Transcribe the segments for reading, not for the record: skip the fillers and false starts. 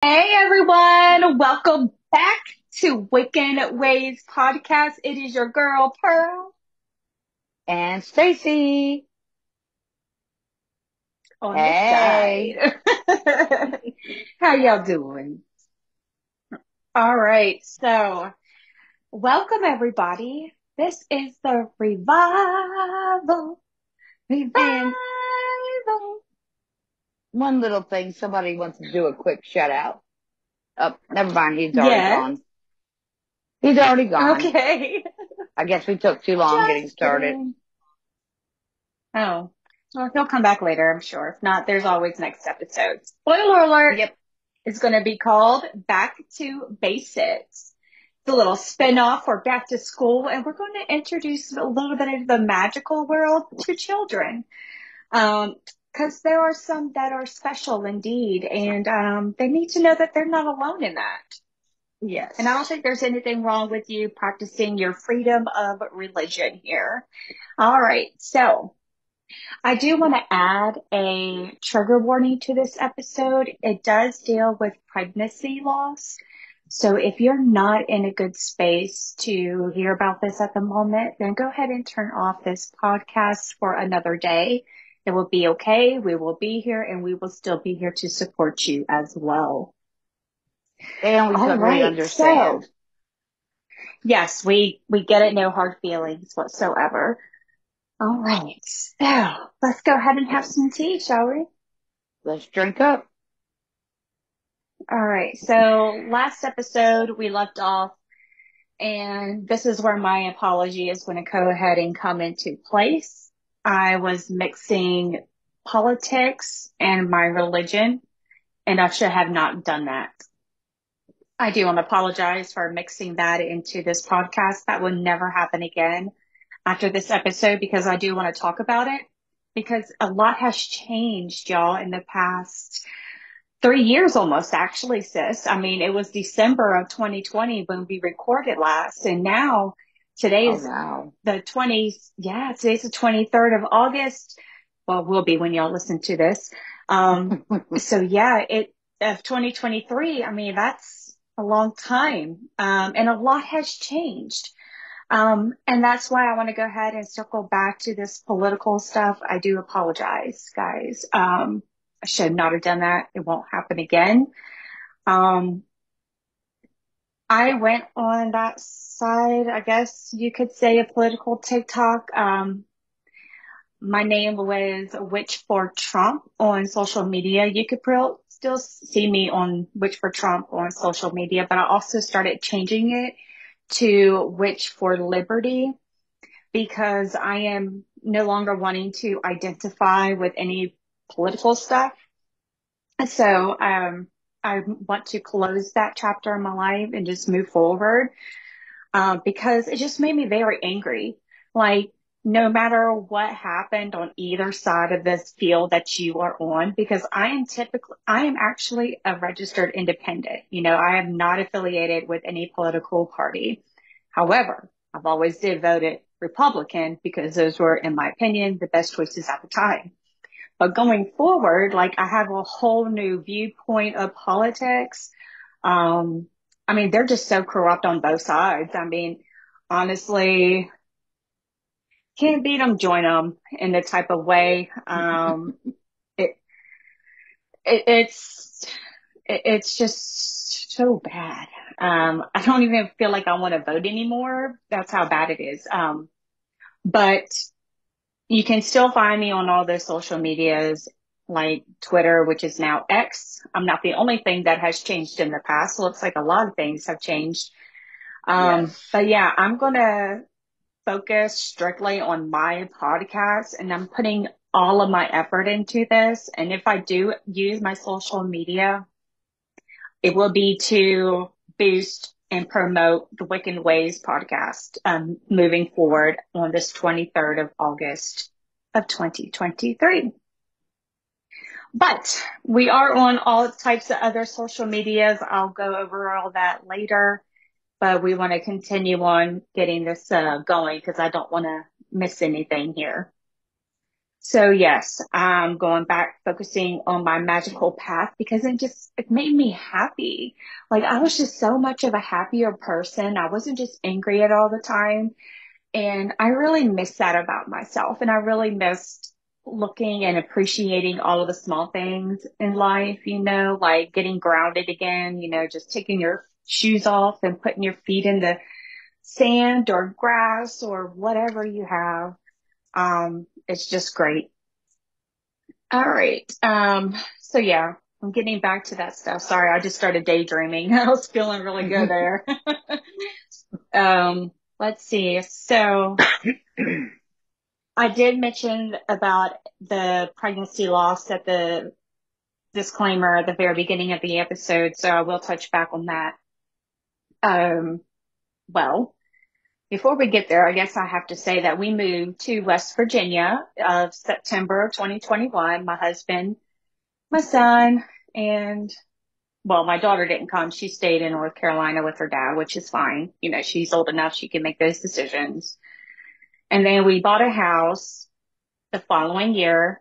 Hey everyone, welcome back to Wicked Ways podcast. It is your girl Pearl And Stacy. on this Hey. side. How y'all doing? All right, so welcome everybody. This is the revival, And revival. one little thing, somebody wants to do a quick shout out. Oh, never mind, he's already Yes, gone. He's already gone. okay. I guess we took too long getting Just started. kidding. Oh, well, he'll come back later, I'm sure. If not, there's always next episode. Spoiler alert. Yep. Is going to be called Back to Basics. It's a little spin-off for back to school, and we're going to introduce a little bit of the magical world to children. Because there are some that are special indeed, and they need to know that they're not alone in that. And I don't Yes. think there's anything wrong with you practicing your freedom of religion here. All right, so I do want to add a trigger warning to this episode. It does deal with pregnancy loss. So if you're not in a good space to hear about this at the moment, then go ahead and turn off this podcast for another day. It will be okay. We will be here and we will still be here to support you as well. And we All totally right. So understand. yes, we get it. No hard feelings whatsoever. All right. So let's go ahead and have some tea, shall we? Let's drink up. All right. So last episode we left off, and this is where my apology is going to go ahead and come into place. I was mixing politics and my religion, and I should have not done that. I do want to apologize for mixing that into this podcast. That will never happen again after this episode because I do want to talk about it because a lot has changed, y'all, in the past 3 years almost, actually, sis. I mean, it was December of 2020 when we recorded last, and now today Oh, is wow. the 20th. Yeah, today's the 23rd of August. Well, will be when y'all listen to this. So yeah, it of 2023. I mean, that's a long time, and a lot has changed. And that's why I want to go ahead and circle back to this political stuff. I do apologize, guys. I should not have done that. It won't happen again. Um, I went on that side, I guess you could say a political TikTok. My name was Witch for Trump on social media. You could still see me on Witch for Trump on social media, but I also started changing it to Witch for Liberty because I am no longer wanting to identify with any political stuff. So, I want to close that chapter in my life and just move forward, because it just made me very angry. Like, no matter what happened on either side of this field that you are on, because I am actually a registered independent. You know, I am not affiliated with any political party. However, I've always did voted Republican because those were, in my opinion, the best choices at the time. But going forward, like I have a whole new viewpoint of politics. Um, I mean, they're just so corrupt on both sides. I mean, honestly, can't beat them, join them in the type of way. It, it's, it's just so bad. I don't even feel like I want to vote anymore. That's how bad it is. But you can still find me on all those social medias like Twitter, which is now X. I'm not the only thing that has changed in the past. Looks like a lot of things have changed. Yes. But yeah, I'm going to focus strictly on my podcast and I'm putting all of my effort into this. And if I do use my social media, it will be to boost and promote the Wicked Ways podcast, moving forward on this 23rd of August of 2023. But we are on all types of other social medias. I'll go over all that later, but we want to continue on getting this going because I don't want to miss anything here. So yes, I'm going back, focusing on my magical path because it made me happy. Like I was just so much of a happier person. I wasn't just angry at all the time. And I really missed that about myself. And I really missed looking and appreciating all of the small things in life, like getting grounded again, just taking your shoes off and putting your feet in the sand or grass or whatever you have. It's just great. All right. So yeah, I'm getting back to that stuff. Sorry, I just started daydreaming. I was feeling really good there. Let's see. So I did mention about the pregnancy loss at the disclaimer at the very beginning of the episode, so I will touch back on that. Um, well, before we get there, I guess I have to say that we moved to West Virginia of September of 2021. My husband, my son, and well, my daughter didn't come. She stayed in North Carolina with her dad, which is fine. She's old enough, she can make those decisions. And then we bought a house the following year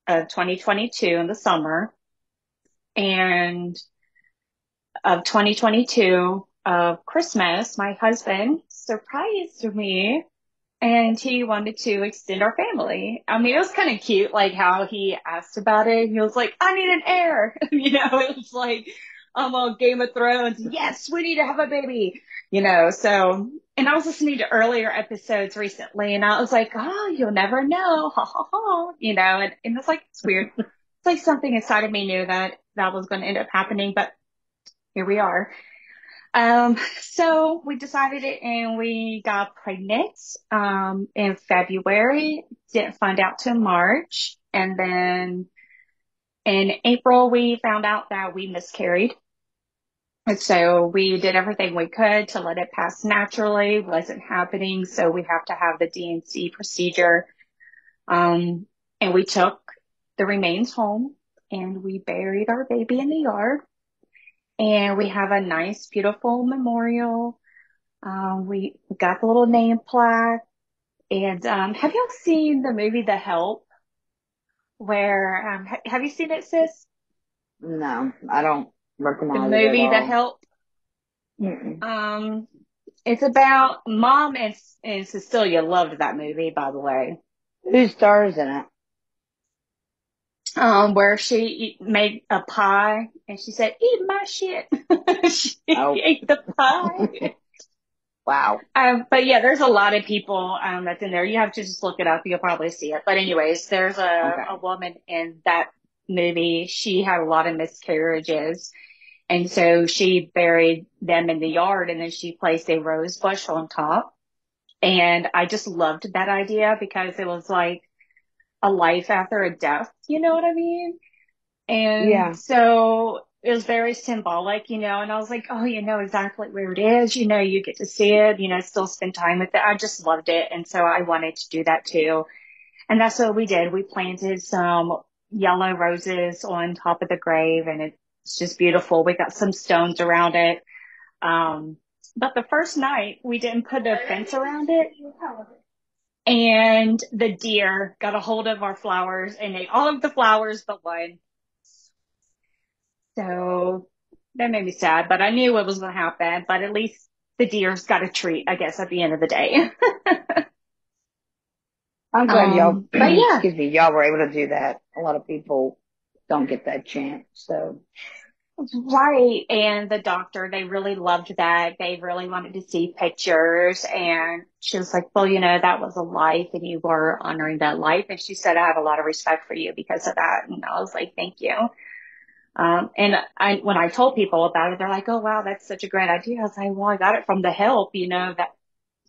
of 2022 in the summer, and of 2022 of Christmas, my husband surprised me and he wanted to extend our family. I mean, it was kind of cute, like how he asked about it. He was like, I need an heir. It was like, I'm on Game of Thrones. Yes, we need to have a baby, so, and I was listening to earlier episodes recently and I was like, oh, you'll never know. Ha ha ha, and it's like, it's weird. It's like something inside of me knew that that was going to end up happening, but here we are. So we decided it and we got pregnant, in February, didn't find out till March. And then in April, we found out that we miscarried. And so we did everything we could to let it pass naturally, wasn't happening. So we have to have the D&C procedure. Um, and we took the remains home and we buried our baby in the yard. And we have a nice, beautiful memorial. We got the little name plaque. And have y'all seen the movie The Help? Where have you seen it, sis? No, I don't The recognize it at movie The all. Help. Mm-mm. Um, it's about mom and Cecilia loved that movie, by the way. Who stars in it? Where she made a pie and she said, "Eat my shit." She Oh, ate the pie. wow. But yeah, there's a lot of people that's in there. You have to just look it up. You'll probably see it. But anyways, there's a Okay. woman in that movie. She had a lot of miscarriages. And so she buried them in the yard and then she placed a rose bush on top. And I just loved that idea because it was like a life after a death. You know what I mean? And Yeah. so it was very symbolic, and I was like, oh, exactly where it is, you get to see it, still spend time with it. I just loved it. And so I wanted to do that too. And that's what we did. We planted some yellow roses on top of the grave and it's just beautiful. We got some stones around it. Um, but the first night we didn't put a fence around it and the deer got a hold of our flowers and ate all of the flowers but one. So that made me sad, but I knew what was going to happen. But at least the deer's got a treat, I guess, at the end of the day. I'm glad y'all, But yeah, excuse me, y'all were able to do that. A lot of people don't get that chance. So, right. And the doctor, they really loved that. They really wanted to see pictures. And she was like, well, that was a life and you were honoring that life. And she said, I have a lot of respect for you because of that. And I was like, thank you. And when I told people about it, they're like, oh, wow, that's such a great idea. I was like, well, I got it from the help, that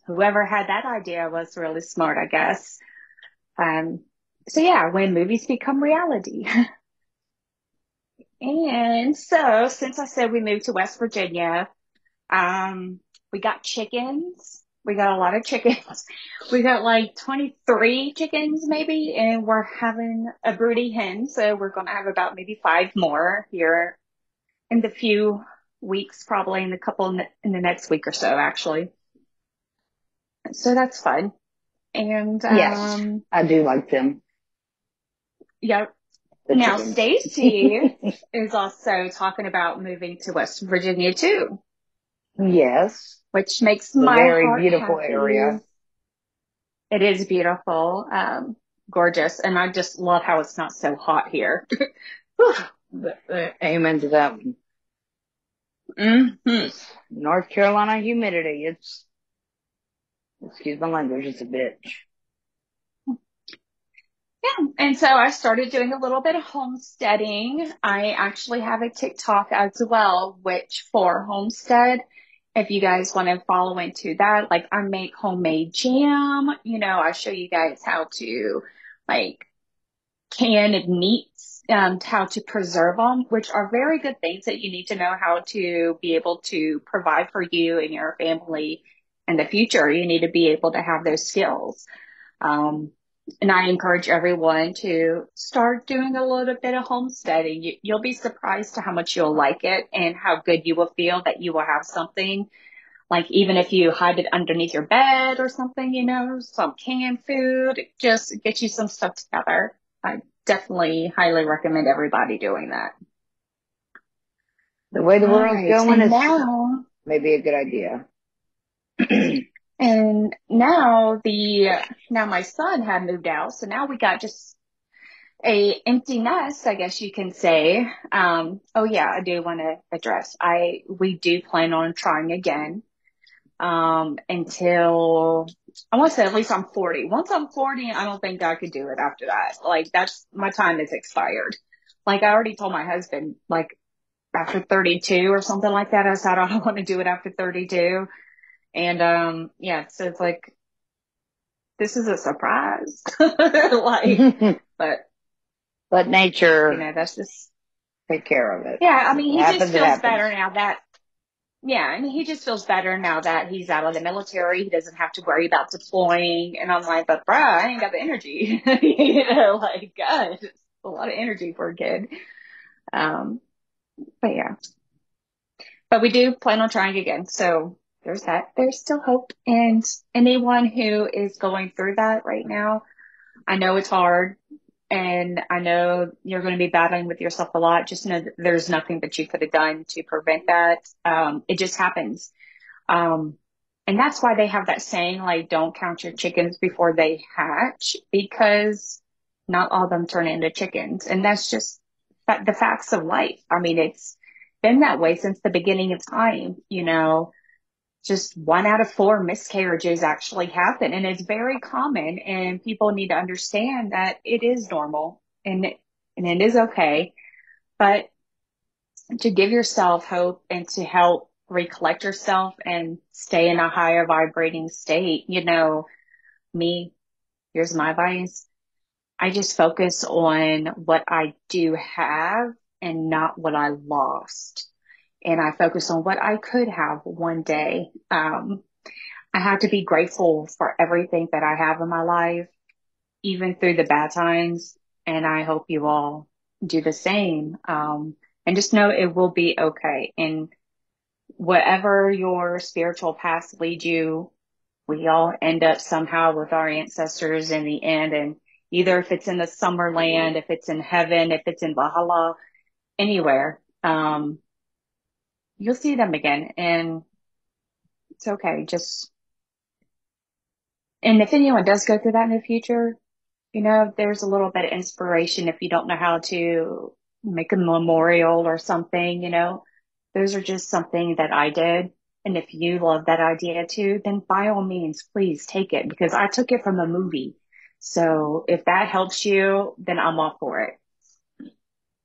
whoever had that idea was really smart, I guess. Um, so yeah, when movies become reality. And so since I said we moved to West Virginia, um, we got chickens. We got a lot of chickens. We got like 23 chickens maybe, and we're having a broody hen. So we're going to have about maybe five more here in the few weeks, probably in a couple in the next week or so, actually. So that's fun. And yes, I do like them. Yep. The Now, chickens. Stacy is also talking about moving to West Virginia too, Yes. which makes The my very heart beautiful happy. area. It is beautiful, gorgeous, and I just love how it's not so hot here. Amen to that one. Hmm. This North Carolina humidity, excuse my language, it's a bitch. Yeah, and so I started doing a little bit of homesteading. I actually have a TikTok as well, which for homestead, if you guys want to follow into that, like I make homemade jam, I show you guys how to like canned meats, how to preserve them, which are very good things that you need to know how to be able to provide for you and your family in the future. You need to be able to have those skills. Um, and I encourage everyone to start doing a little bit of homesteading. You'll be surprised to how much you'll like it and how good you will feel that you will have something. Like even if you hide it underneath your bed or something, some canned food, just get you some stuff together. I definitely highly recommend everybody doing that. The way the All world's right. going, it's maybe a good idea. And now my son had moved out, so now we got just a empty nest, I guess you can say. Oh yeah, I do want to address. We do plan on trying again. Until I want to say at least I'm 40. Once I'm 40, I don't think I could do it after that. Like that's my time is expired. Like I already told my husband, like after 32 or something like that, I said I don't want to do it after 32. And yeah, so it's like this is a surprise. Like, but Let nature that's just take care of it. yeah. I If mean, it he just happens, it feels better happens. now that yeah. I mean, he just feels better now that he's out of the military. He doesn't have to worry about deploying. And I'm like, but bruh, I ain't got the energy. Like God, it's a lot of energy for a kid. Um, but yeah. But we do plan on trying again. So there's that. There's still hope. And anyone who is going through that right now, I know it's hard and I know you're going to be battling with yourself a lot. Just know that there's nothing that you could have done to prevent that. It just happens. Um, and that's why they have that saying, like, don't count your chickens before they hatch, because not all of them turn into chickens. And that's just the facts of life. I mean, it's been that way since the beginning of time, just 1 out of 4 miscarriages actually happen. And it's very common. And people need to understand that it is normal and it is okay. But to give yourself hope and to help recollect yourself and stay in a higher vibrating state, me, here's my advice. I just focus on what I do have and not what I lost. And I focus on what I could have one day. I have to be grateful for everything that I have in my life, even through the bad times. And I hope you all do the same. And just know it will be okay. And whatever your spiritual past leads you, we all end up somehow with our ancestors in the end. And either if it's in the summer land, if it's in heaven, if it's in Valhalla, anywhere, you'll see them again. And it's okay. And if anyone does go through that in the future, there's a little bit of inspiration if you don't know how to make a memorial or something, those are just something that I did. And if you love that idea too, then by all means, please take it because I took it from a movie. So if that helps you, then I'm all for it.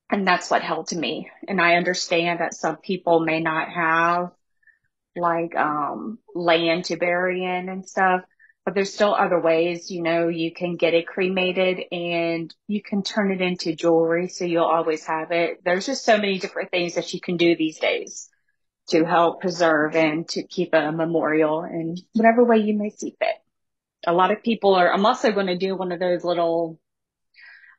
And that's what helped me. And I understand that some people may not have like land to bury in and stuff. But there's still other ways, you can get it cremated and you can turn it into jewelry so you'll always have it. There's just so many different things that you can do these days to help preserve and to keep a memorial in whatever way you may see fit. A lot of people I'm also going to do one of those little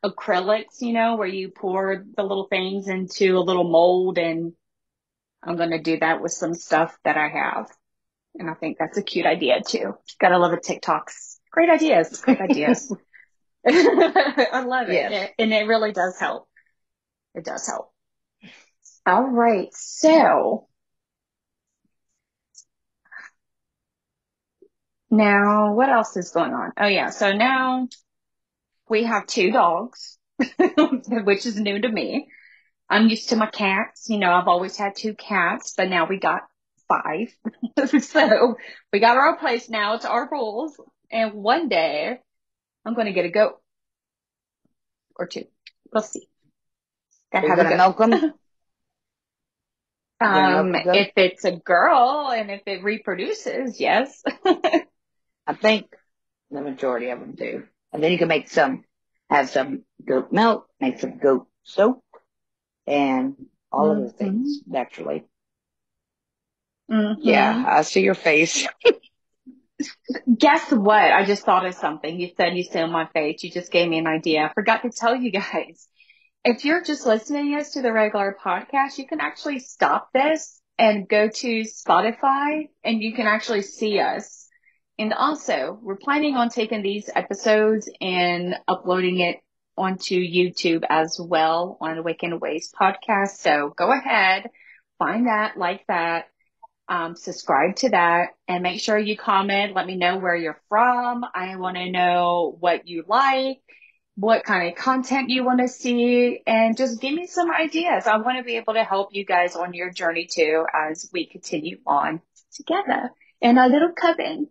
acrylics, where you pour the little things into a little mold, and I'm going to do that with some stuff that I have. And I think that's a cute idea too. Gotta love a TikToks. Great ideas. Great ideas. I love it. Yes. And it really does help. It does help. All right. So now what else is going on? Oh yeah. So now we have two dogs, which is new to me. I'm used to my cats. You know, I've always had two cats, but now we got five. So we got our own place now. It's our rules. And one day I'm going to get a goat or two. We'll see. Gotta You're have a gonna milk them? goat. You're gonna milk the goat? If it's a girl and if it reproduces, yes. I think the majority of them do. And then you can have some goat milk, make some goat soap, and all of the Mm-hmm. things, naturally. Yeah, Mm-hmm. I see your face. Guess what? I just thought of something. You said you see on my face. You just gave me an idea. I forgot to tell you guys. If you're just listening us to the regular podcast, you can actually stop this and go to Spotify and you can actually see us. And also, we're planning on taking these episodes and uploading it onto YouTube as well on Wicked Ways podcast. So go ahead, find that, like that, subscribe to that, and make sure you comment. Let me know where you're from. I want to know what you like, what kind of content you want to see, and just give me some ideas. I want to be able to help you guys on your journey too as we continue on together in our little coven.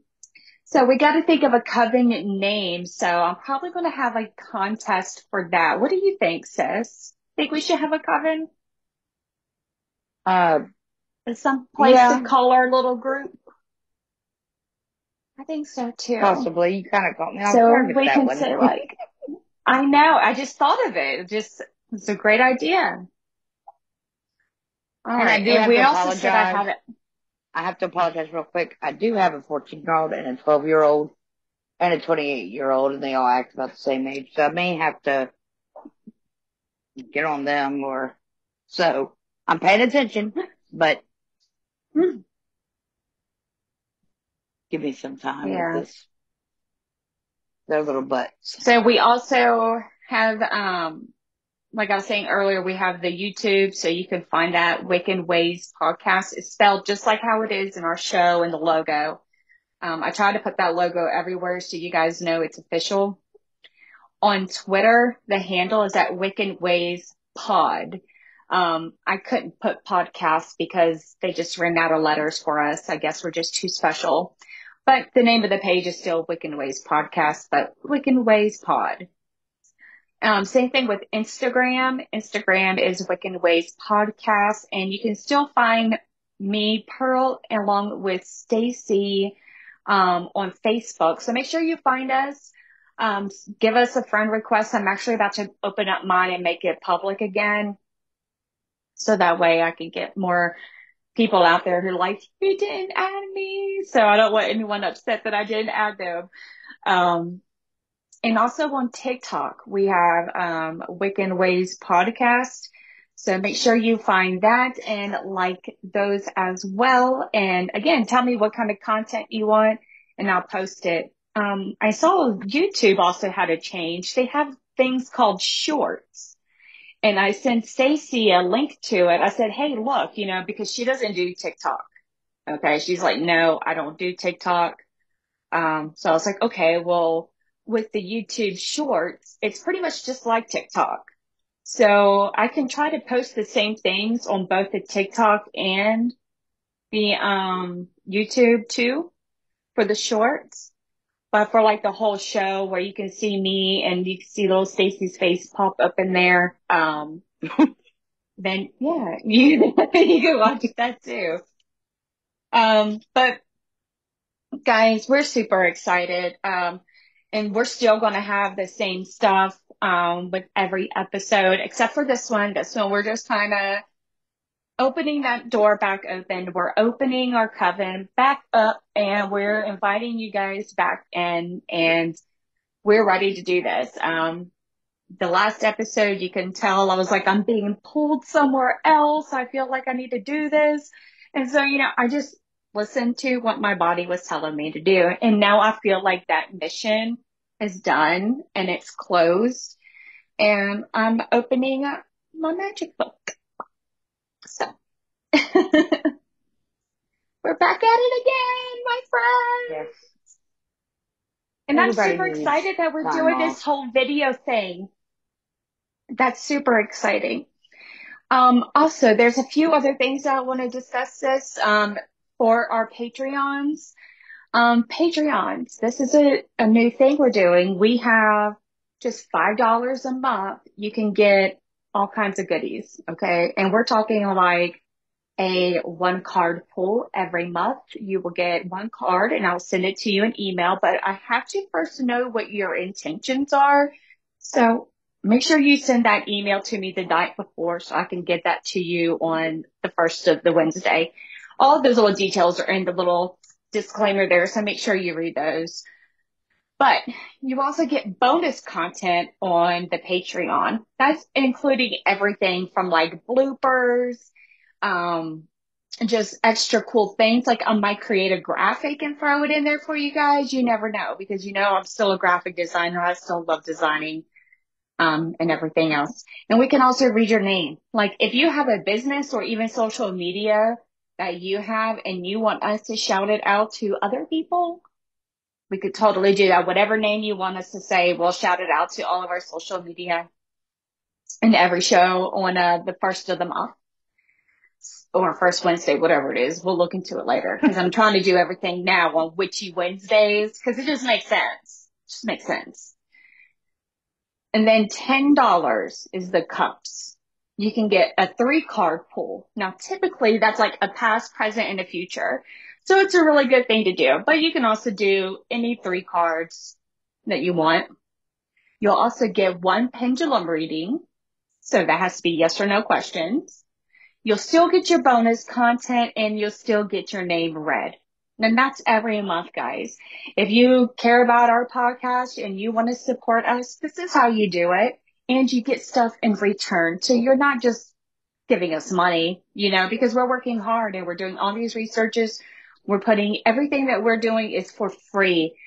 So we got to think of a coven name. So I'm probably going to have a contest for that. What do you think, sis? Think we should have a coven? Uh, Some place to yeah, call our little group? I think so too. possibly. You kind of caught me off So guard with we that can one. say like, I know, I just thought of it. It's a great idea. All And I right. do And have we to also said I apologize. have it. I have to apologize real quick. I do have a 14-year-old and a 12-year-old and a 28-year-old, and they all act about the same age. So I may have to get on them or so. I'm paying attention, but Hmm. give me some time with Yeah. this. Their little butts. So we also have, like I was saying earlier, we have the YouTube, so you can find that Wicked Ways podcast. It's spelled just like how it is in our show and the logo. I try to put that logo everywhere so you guys know it's official. On Twitter, the handle is at Wicked Ways Pod. I couldn't put podcast because they just ran out of letters for us. I guess we're just too special. But the name of the page is still Wicked Ways Podcast, but Wicked Ways Pod. Same thing with Instagram. Instagram is Wicked Ways Podcast, and you can still find me, Pearl, along with Stacy, on Facebook. So make sure you find us. Give us a friend request. I'm actually about to open up mine and make it public again. So that way I can get more people out there who are like, you didn't add me. So I don't want anyone upset that I didn't add them. Um, and also on TikTok, we have Wicked Ways Podcast. So make sure you find that and like those as well. And again, tell me what kind of content you want and I'll post it. I saw YouTube also had a change. They have things called shorts. And I sent Stacy a link to it. I said, hey, look, because she doesn't do TikTok. Okay. She's like, no, I don't do TikTok. So I was like, okay, well, with the YouTube shorts, it's pretty much just like TikTok. So I can try to post the same things on both the TikTok and the YouTube too for the shorts. But for like the whole show where you can see me and you can see little Stacy's face pop up in there, then yeah, you can watch that too. But guys, we're super excited. And we're still going to have the same stuff, with every episode, except for this one. This one, we're just kind of opening that door back open. We're opening our coven back up and we're inviting you guys back in and we're ready to do this. The last episode, you can tell I was like, I'm being pulled somewhere else. I feel like I need to do this. And so, I just listened to what my body was telling me to do. And now I feel like that mission is done and it's closed, and I'm opening up my magic book. So we're back at it again, my friend. Yes. And I'm Everybody super needs excited that we're time doing this off. whole video thing. That's super exciting. Also, there's a few other things that I want to discuss this for our Patreons. Patreons, this is a new thing we're doing. We have just $5 a month. You can get all kinds of goodies, okay? And we're talking like a one card pull every month. You will get one card and I'll send it to you in email, but I have to first know what your intentions are. So make sure you send that email to me the night before so I can get that to you on the first of the Wednesday. All of those little details are in the little disclaimer there, so make sure you read those. But you also get bonus content on the Patreon. That's including everything from like bloopers, um, just extra cool things. Like I might create a graphic and throw it in there for you guys. You never know because I'm still a graphic designer. I still love designing, and everything else. And we can also read your name. Like if you have a business or even social media that you have and you want us to shout it out to other people, we could totally do that. Whatever name you want us to say, we'll shout it out to all of our social media and every show on the first of the month or first Wednesday, whatever it is. We'll look into it later because I'm trying to do everything now on Witchy Wednesdays because it just makes sense. Just makes sense. And then $10 is the cups. You can get a 3-card pull. Now, typically that's like a past, present, and a future. So it's a really good thing to do, but you can also do any 3 cards that you want. You'll also get 1 pendulum reading. So that has to be yes or no questions. You'll still get your bonus content and you'll still get your name read. And that's every month, guys. If you care about our podcast and you want to support us, this is how you do it. And you get stuff in return. So you're not just giving us money, because we're working hard and we're doing all these researches. We're putting everything that we're doing is for free.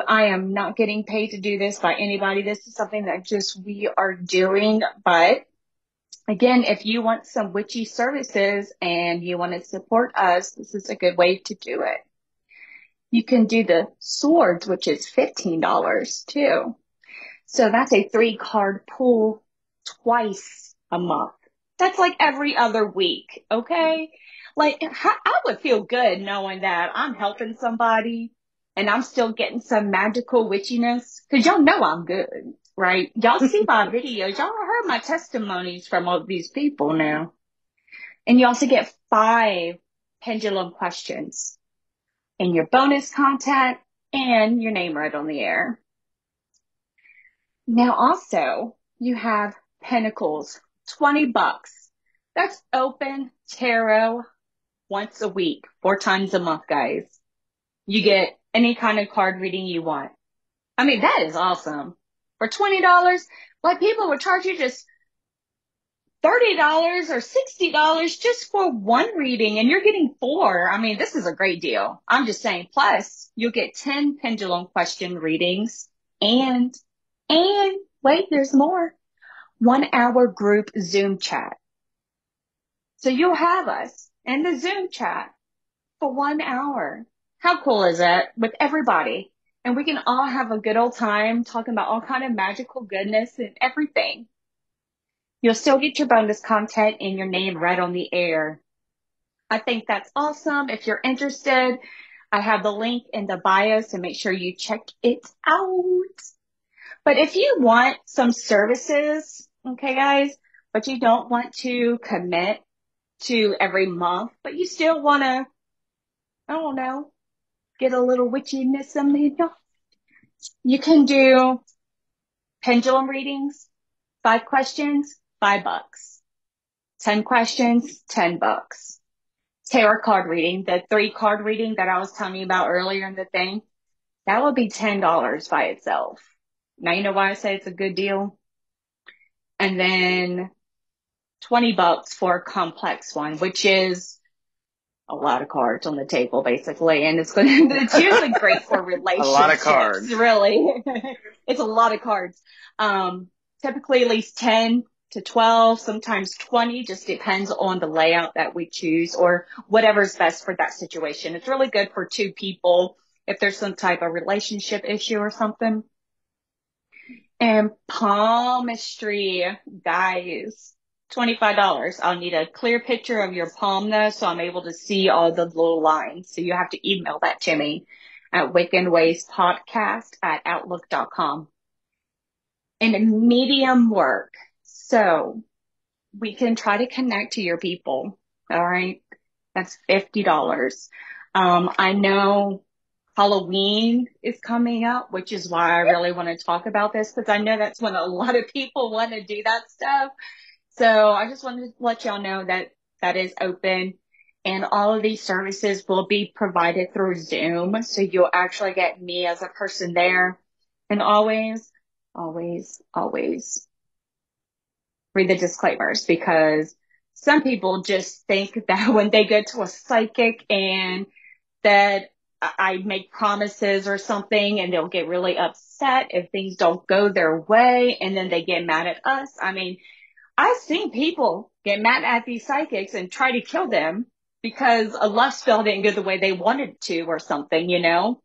I am not getting paid to do this by anybody. This is something that just we are doing. But again, if you want some witchy services and you want to support us, this is a good way to do it. You can do the swords, which is $15 too. So that's a 3-card pull twice a month. That's like every other week. Okay. Like I would feel good knowing that I'm helping somebody and I'm still getting some magical witchiness because y'all know I'm good, right? Y'all see my videos. Y'all heard my testimonies from all these people now. And you also get 5 pendulum questions in your bonus content and your name right on the air. Now also you have Pentacles, $20. That's open tarot once a week, 4 times a month, guys. You get any kind of card reading you want. I mean, that is awesome. For $20, like people would charge you just $30 or $60 just for one reading and you're getting 4. I mean, this is a great deal. I'm just saying. Plus, you'll get 10 pendulum question readings and wait, there's more. 1-hour group Zoom chat. So you'll have us in the Zoom chat for 1 hour. How cool is that? With everybody. And we can all have a good old time talking about all kind of magical goodness and everything. You'll still get your bonus content and your name right on the air. I think that's awesome. If you're interested, I have the link in the bio, so make sure you check it out. But if you want some services, okay, guys, but you don't want to commit to every month, but you still want to, I don't know, get a little witchiness in there, you can do pendulum readings, 5 questions, $5. 10 questions, $10. Tarot card reading, the 3-card reading that I was telling you about earlier in the thing, that would be $10 by itself. Now you know why I say it's a good deal? And then $20 for a complex one, which is a lot of cards on the table, basically, and it's usually great for A lot of relationships, cards. really. It's a lot of cards. Um, Typically at least 10 to 12, sometimes 20, just depends on the layout that we choose or whatever's best for that situation. It's really good for two people if there's some type of relationship issue or something. And palmistry, guys, $25. I'll need a clear picture of your palm though, so I'm able to see all the little lines. So you have to email that to me at wickedwayspodcast@outlook.com. And medium work. So we can try to connect to your people. All right. That's $50. I know Halloween is coming up, which is why I really want to talk about this because I know that's when a lot of people want to do that stuff. So I just wanted to let y'all know that that is open and all of these services will be provided through Zoom. So you'll actually get me as a person there and always, always, always read the disclaimers because some people just think that when they go to a psychic and that I make promises or something and they'll get really upset if things don't go their way and then they get mad at us. I mean, I've seen people get mad at these psychics and try to kill them because a love spell didn't go the way they wanted to or something, you know?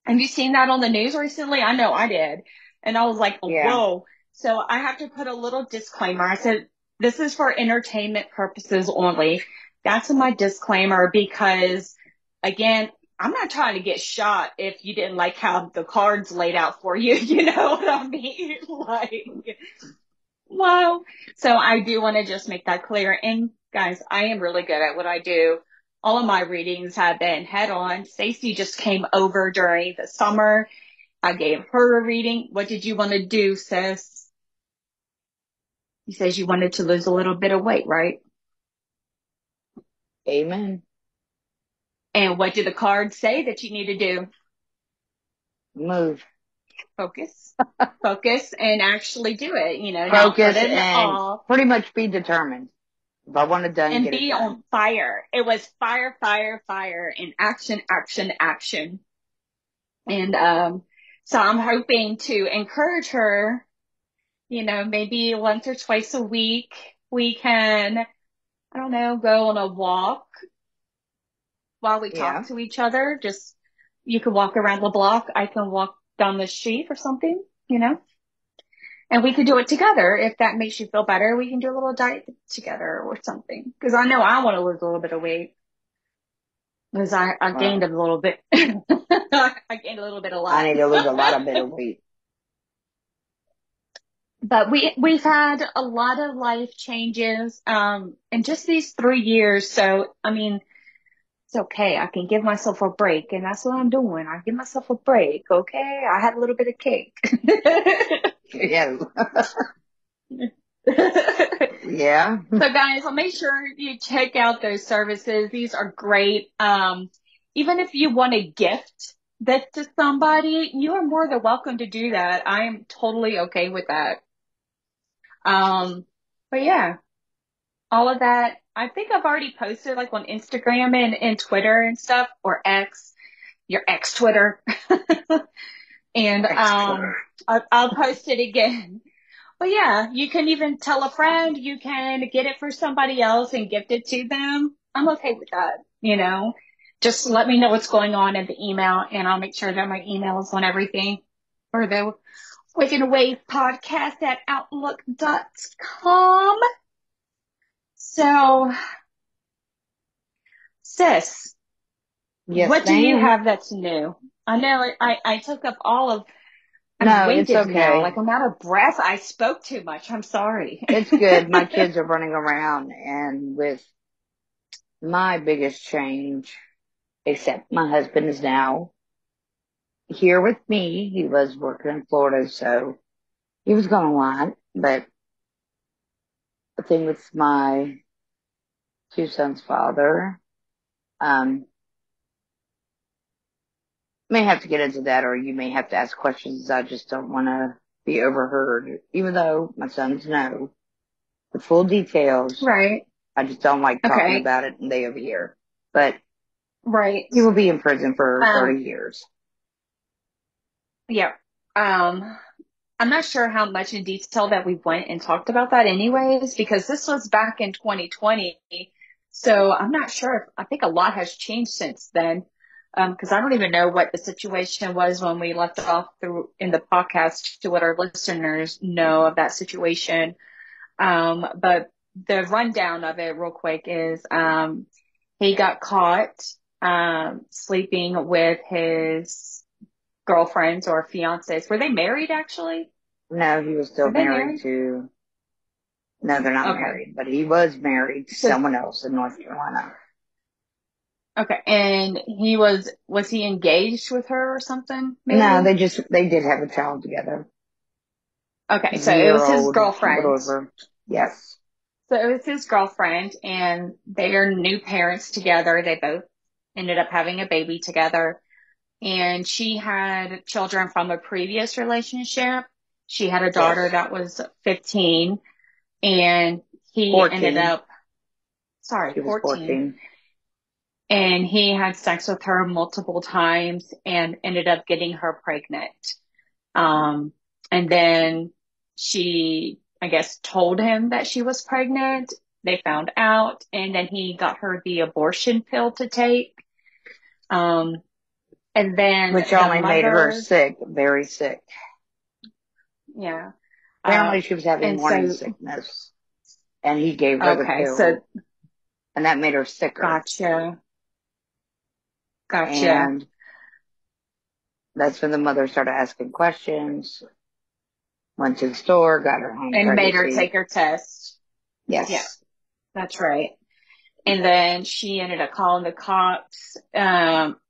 Have you seen that on the news recently? I know I did. And I was like, Yeah. whoa. So I have to put a little disclaimer. I said, this is for entertainment purposes only. That's my disclaimer because, again, I'm not trying to get shot if you didn't like how the cards laid out for you. You know what I mean? Like, whoa. So I do want to just make that clear. And guys, I am really good at what I do. All of my readings have been head on. Stacey just came over during the summer. I gave her a reading. What did you want to do, sis? You said you wanted to lose a little bit of weight, right? Amen. And what did the card say that you need to do? Move. Focus, focus, and actually do it. You know, not put Focus it and off pretty much be determined. If I want it done, and get it be done. on fire. It was fire, fire, fire, and action, action, action. And so I'm hoping to encourage her, you know, maybe once or twice a week, we can, I don't know, go on a walk while we talk Yeah. to each other. Just, you can walk around the block. I can walk down the street or something, you know, and we could do it together. If that makes you feel better, we can do a little diet together or something. Cause I know I want to lose a little bit of weight because I gained Well, a little bit. I gained a little bit a I lot. need to lose a lot of bit of weight. But we've had a lot of life changes in just these 3 years. So I mean, it's okay. I can give myself a break, and that's what I'm doing. I give myself a break. Okay, I had a little bit of cake. Yeah. Yeah. So guys, I'll make sure you check out those services. These are great. Even if you want to gift this to somebody, you are more than welcome to do that. I am totally okay with that. But yeah. All of that. I think I've already posted like on Instagram and Twitter and stuff or X, your X Twitter. And Thanks, Twitter. I'll post it again. But yeah, you can even tell a friend, you can get it for somebody else and gift it to them. I'm okay with that, you know. Just let me know what's going on in the email and I'll make sure that my email is on everything. Or the Wicked Away podcast at outlook.com. So, sis, Yes, what do you ma'am. have that's new? I know I took up all of, I'm No, it's winded now. okay. Like I'm out of breath. I spoke too much. I'm sorry. It's good. My kids are running around, and with my biggest change, except my husband is now here with me. He was working in Florida, so he was gone a lot. But the thing with my two sons' father, um, may have to get into that, or you may have to ask questions. I just don't want to be overheard, even though my sons know the full details. Right. I just don't like talking Okay. about it and they overhear. but Right. he will be in prison for Um, 30 years. yeah. Um, I'm not sure how much in detail that we went and talked about that anyways, because this was back in 2020. So I'm not sure if, I think a lot has changed since then. Cause I don't even know what the situation was when we left off through in the podcast to let our listeners know of that situation. But the rundown of it real quick is, he got caught, sleeping with his girlfriends or fiancés. Were they married actually? No, he was still Were they married married? to, no, they're not Okay. married, but he was married to So, someone else in North Carolina. okay. And was he engaged with her or something, No, maybe? they did have a child together. Okay. He's So a it year was his old, a little girlfriend. over. Yes. So it was his girlfriend and they are new parents together. They both ended up having a baby together and she had children from a previous relationship. She had a daughter Yes. that was 15 and he ended 14. up, sorry, She was 14. 14. And he had sex with her multiple times and ended up getting her pregnant. Um, and then she, I guess, told him that she was pregnant. They found out, and then he got her the abortion pill to take. Um, and then Which the only made her mother, sick, very sick. yeah. Apparently she was having And morning so, sickness and he gave her the okay, so pill and that made her sicker. gotcha, gotcha. And that's when the mother started asking questions, went to the store, got her home And made her pregnancy. take her test. Yeah, Yes. that's right. And then she ended up calling the cops.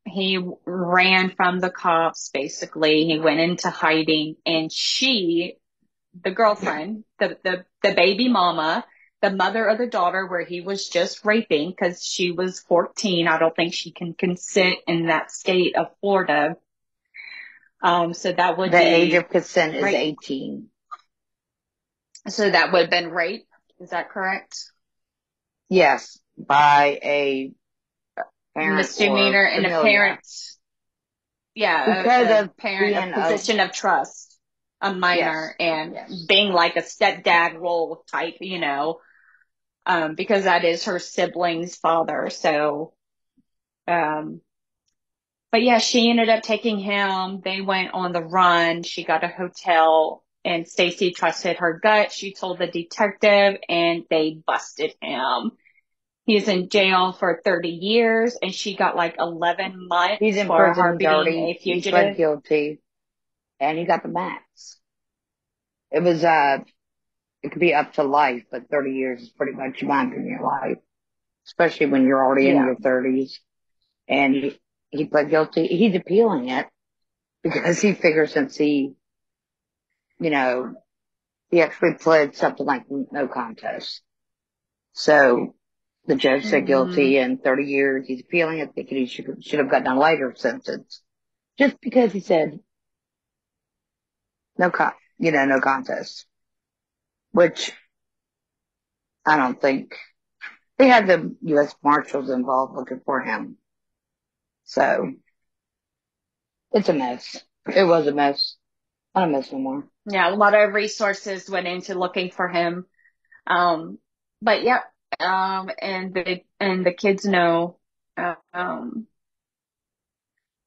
He ran from the cops, basically. He went into hiding and she, the girlfriend, the baby mama, the mother of the daughter where he was just raping because she was 14. I don't think she can consent in that state of Florida. So that would The age be of consent is rape. 18. So that would have been rape. Is that correct? Yes, by a parent or Misdemeanor and a familia. parent. Yeah, Because a of parent, a being of, position of trust, a minor, yes, and yes. being like a stepdad role type, because that is her sibling's father. So, um, but yeah, she ended up taking him. They went on the run. She got a hotel and Stacy trusted her gut. She told the detective and they busted him. He's in jail for 30 years and she got like 11 He's months in for her prison being 30. a He pled fugitive. guilty and he got the max. It was, it could be up to life, but 30 years is pretty much your your life, especially when you're already in Yeah. your 30s. And he pled guilty. He's appealing it because he figures since you know, he actually pled something like no contest. So the judge said Hmm. guilty and 30 years. He's appealing it, thinking he should have gotten a lighter sentence just because he said no contest, which I don't think they had the U.S. Marshals involved looking for him. So it's a mess. It was a mess. Not a mess no more. Yeah, a lot of resources went into looking for him. Um, but yeah, and the kids know. Um,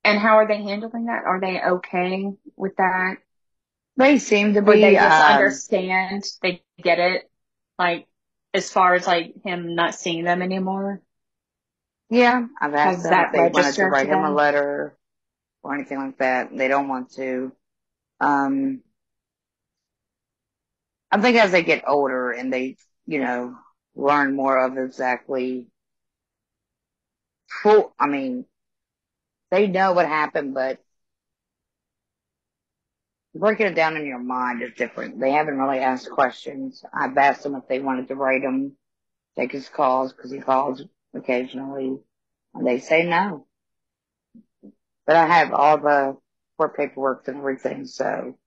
and how are they handling that? Are they okay with that? They seem to Or they be, just understand? They get it? Like, as far as like him not seeing them anymore? yeah, I've asked Has them if that they wanted to registered to write him a them? letter or anything like that. They don't want to. Um, I think as they get older and they, learn more of exactly I mean, they know what happened, but breaking it down in your mind is different. They haven't really asked questions. I've asked them if they wanted to write him, take his calls, because he calls occasionally, and they say no. But I have all the court paperwork and everything, so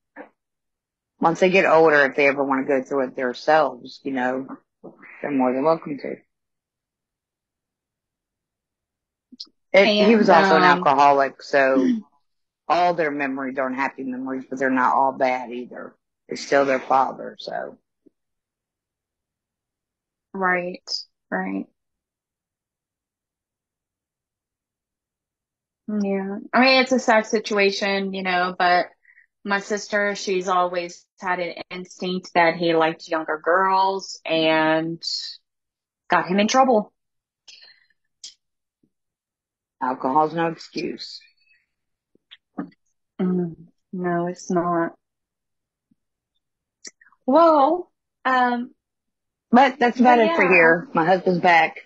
once they get older, if they ever want to go through it themselves, they're more than welcome to. He was And, also an alcoholic, so all their memories aren't happy memories, but they're not all bad either. They're still their father, so. right, right. Yeah. I mean, it's a sad situation, but my sister, she's always had an instinct that he liked younger girls and got him in trouble. Alcohol's no excuse. No, it's not. Well, But that's but about it for yeah, here. My husband's back,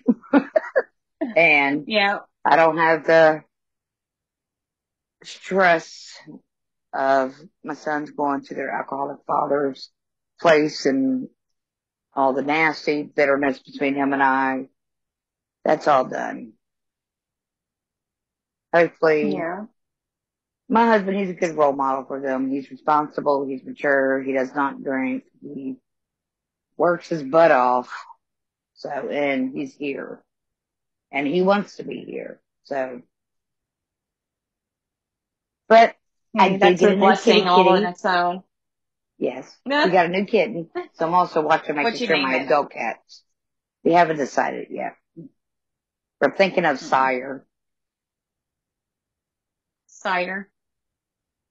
and yeah, I don't have the stress of my sons going to their alcoholic father's place and all the nasty bitterness between him and I. That's all done. Hopefully, yeah, my husband, he's a good role model for them. He's responsible. He's mature. He does not drink. He works his butt off. So, and he's here. And he wants to be here. So, but I yeah. did That's get a a new blessing all on kitty. its own. Yes. We got a new kitten. So I'm also watching, making What you sure name my it? adult cats. We haven't decided yet. We're thinking of Mm. Sire. Sire.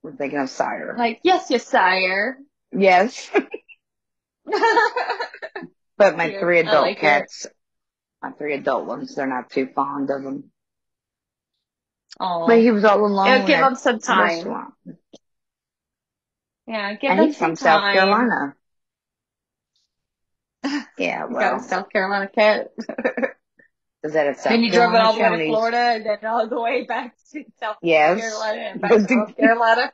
We're thinking of Sire. Like, yes, yes, sire. Yes. But my Cute. three I adult like it. cats, my three adult ones, they're not too fond of them. But Oh, he was all alone give at him some the time. restaurant. Yeah, give And him he's some from South time. Carolina. Yeah, You got a well, South Carolina cat. is that a Then South you drove it Carolina all the way to Shoney's? Florida and then all the way back to South Yes. Carolina and back to North Carolina.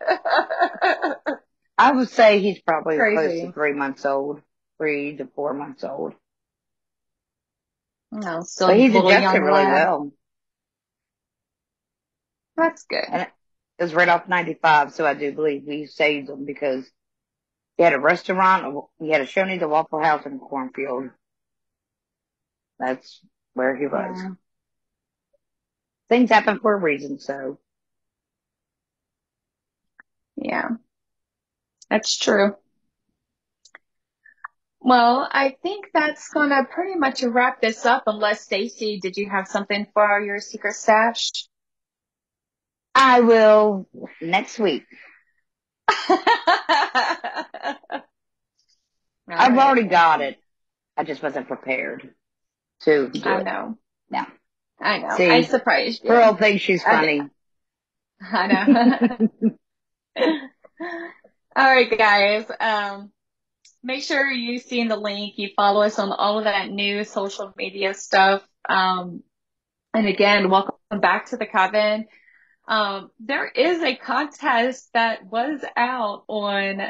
I would say he's probably close to Crazy. 3 months old, 3 to 4 months old. No, still But a he's little adjusted young really lad. well. That's good. And it was right off 95, so I do believe we saved him because he had a restaurant, he had a Shoney's, a Waffle House, and a cornfield. That's where he was. Yeah. Things happen for a reason, so. Yeah, that's true. Well, I think that's gonna pretty much wrap this up unless Stacy, did you have something for your secret stash? I will next week. All I've right. already got it. I just wasn't prepared to do I it. know. No. I know. I See, surprised Pearl you. thinks she's I, d- funny. I know. All right, guys. Make sure you see in the link, you follow us on all of that new social media stuff. And again, welcome back to the Coven. There is a contest that was out on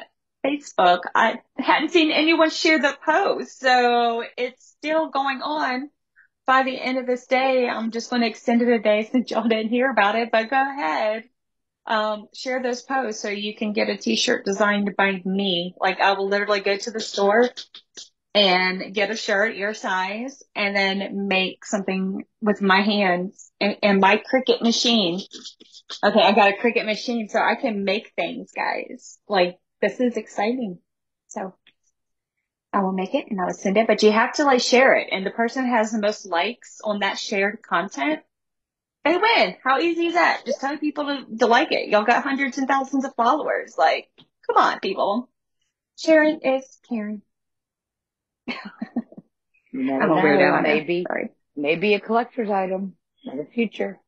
Facebook. I hadn't seen anyone share the post, so it's still going on. By the end of this day, I'm just going to extend it a day since y'all didn't hear about it, but go ahead. Share those posts so you can get a t-shirt designed by me. Like I will literally go to the store and get a shirt your size and then make something with my hands and my Cricut machine. Okay, I got a Cricut machine so I can make things, guys. Like this is exciting. So I will make it and I will send it, but you have to like share it. And the person who has the most likes on that shared content, they win. How easy is that? Just tell people to like it. Y'all got hundreds and thousands of followers. Like, come on, people. Sharing is caring. You never I'm a weirdo, know. I know. Sorry. Maybe a collector's item in the future.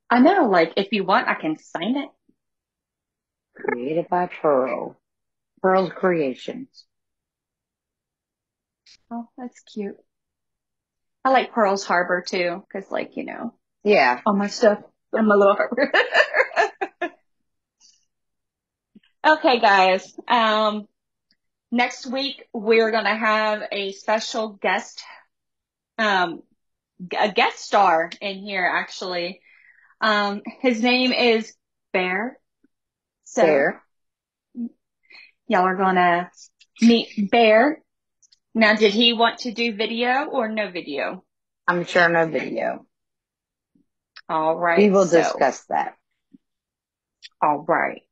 I know, like, if you want, I can sign it. Created by Pearl. Pearl's Creations. Oh, that's cute. I like Pearl's Harbor too, because, like, Yeah. all my stuff in my little harbor. Okay, guys. Next week we're gonna have a special guest, a guest star in here, actually. His name is Bear. So There. y'all are gonna meet Bear. Now, did he want to do video or no video? I'm sure no video. All We right. will So, discuss that. all right.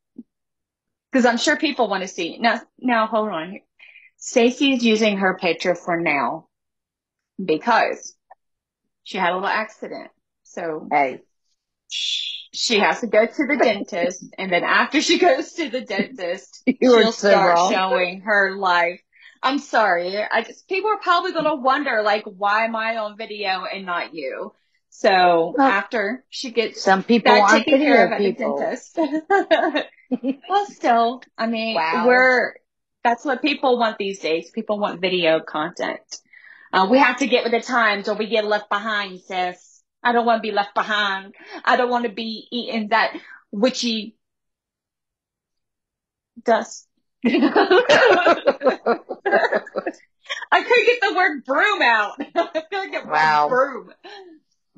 Because I'm sure people want to see. Now, hold on. Stacy's using her picture for now because she had a little accident. So Hey, she has to go to the dentist. And then after she goes to the dentist, you are she'll so start wrong. showing her life. I'm sorry. People are probably going to wonder, like, why am I on video and not you? So Well, after she gets some people that aren't taken care video of at the people. dentist. Well, still, I mean, Wow. that's what people want these days. People want video content. We have to get with the times or we get left behind, sis. I don't want to be left behind. I don't want to be eating that witchy dust. I couldn't get the word broom out. I feel like it was Wow. broom.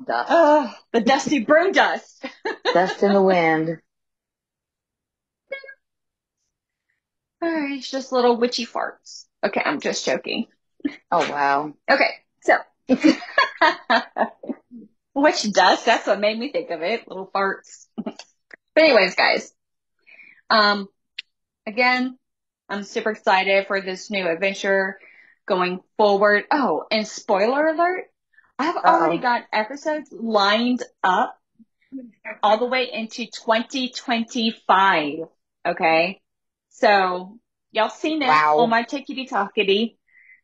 Dust. The dusty broom dust. Dust in the wind. It's just little witchy farts. Okay, I'm just joking. Oh, wow. Okay, so witch dust, that's what made me think of it. Little farts. But anyways, guys, um, again, I'm super excited for this new adventure going forward. Oh, and spoiler alert, I've already Uh-oh. got episodes lined up all the way into 2025. Okay. So y'all seen it on Wow. my Tickety Talkity.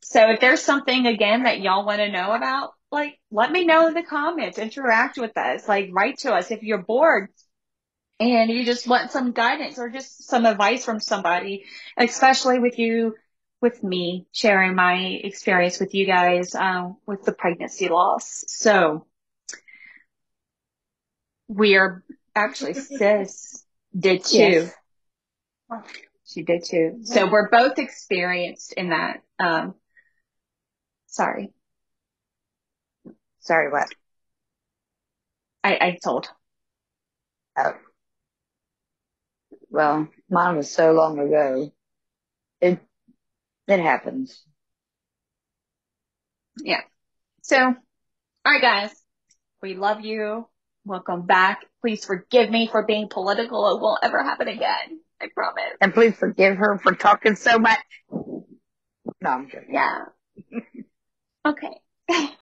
So if there's something again that y'all want to know about, like, let me know in the comments, interact with us, like, write to us if you're bored and you just want some guidance or just some advice from somebody, especially with me sharing my experience with you guys, with the pregnancy loss. So we are actually, sis did too. Yes. She did too. So we're both experienced in that. Sorry, Sorry, what? I told. Oh, well, mine was so long ago. It it happens. Yeah. So, all right, guys, we love you. Welcome back. Please forgive me for being political. It won't ever happen again. I promise. And please forgive her for talking so much. No, I'm joking. Yeah. Okay.